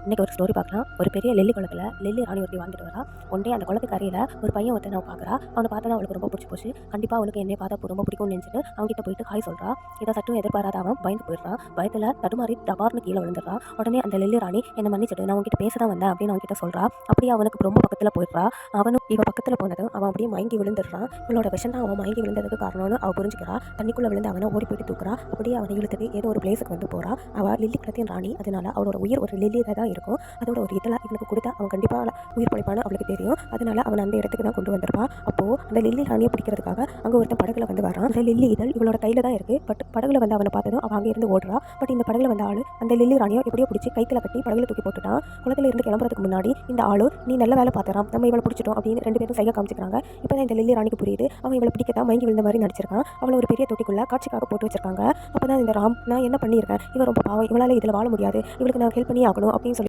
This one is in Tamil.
இன்றைக்கி ஒரு ஸ்டோரி பார்க்கலாம். ஒரு பெரிய லெல்லி குளத்தில் லெல்லி ராணி ஒருத்தி வாழ்ந்துட்டு வரா. ஒன்றே அந்த குளத்துக்கு அருகில் ஒரு பையன் ஒருத்தன் அவன் பார்க்குறா. அவனை பார்த்தா அவளுக்கு ரொம்ப பிடிச்சி போச்சு. கண்டிப்பாக அவளுக்கு என்னை பார்த்தா ரொம்ப பிடிக்கும்னு நினச்சிட்டு அவன்கிட்ட போயிட்டு ஹாய் சொல்கிறா. இதை சட்டும் எதிர்பாராத அவன் பயந்து போயிடுறான். பயத்தில் தடுமாறி டபார்னு கீழே விழுந்துடுறான். உடனே அந்த லெல்லி ராணி என்னை மன்னிச்சிட்டு, நான் அவன்கிட்ட பேச தான் வந்தேன் அப்படின்னு அவன்கிட்ட சொல்கிறா. அப்படியே அவனுக்கு ரொம்ப பக்கத்தில் போயிடுறா. அவனும் இவ பக்கத்தில் போனதும் அவன் அப்படியே மயங்கி விழுந்துடுறான். இவளோட விஷம் தான் அவன் மயங்கி விழுந்ததுக்கு காரணம்னு அவள் புரிஞ்சுக்கிறா. தண்ணிக்குள்ளே விழுந்து அவனை ஓடி போயிட்டு தூக்குறா. அப்படியே அவனை இழுத்துட்டு ஏதோ ஒரு பிளேஸுக்கு வந்து போகிறா. அவள் லில்லி குளத்தின் ராணி, அதனால அவளோட உயிர் ஒரு லில்லியில் தான் இருக்கும். அதோட ஒரு இதெல்லாம் இவனுக்கு கொடுத்தா அவன் கண்டிப்பாக உயிர் பழைப்பான்னு அவளுக்கு தெரியும். அதனால அவன் அந்த இடத்துக்கு தான் கொண்டு வந்திருப்பான். அப்போது அந்த லில்லி ராணியை பிடிக்கிறதுக்காக அங்கே ஒருத்தன் படகுல வந்து வரான். அந்த லில்லி இதழ் இவளோட கையில் தான் இருக்குது. பட் படகுல வந்து அவனை பார்த்ததும் அவன் அங்கே இருந்து ஓடுறா. பட் இந்த படகுல வந்த ஆள் அந்த லில்லி ராணியை எப்படியோ பிடிச்சி கைத்தில் கட்டி படகுல தூக்கி போட்டுட்டான். குளத்துல இருந்து கிளம்புறதுக்கு முன்னாடி இந்த ஆளு நீ நல்ல வேலை பார்த்துறான், நம்ம இவளை பிடிச்சிட்டோம் அப்படின்னு ரெண்டு பேரும் சைகை காமிச்சிக்கிறாங்க. இப்போ தான் இந்த லில்லி ராணிக்கு புரியுது அவன் இவளை பிடிக்கத்தான் மயங்கி விழுந்த மாதிரி நடிச்சிருக்கான். அவளை ஒரு பெரிய தொட்டிக்குள்ள காட்சிக்காக போட்டு வச்சிருக்காங்க. அப்போ தான் இந்த ராம் நான் என்ன பண்ணியிருக்கேன், இவன் ரொம்ப பாவம், இவளால் இதில் வாழ முடியாது, இவளுக்கு நான் ஹெல்ப் பண்ணி ஆகணும் அப்படின்னு சொல்லி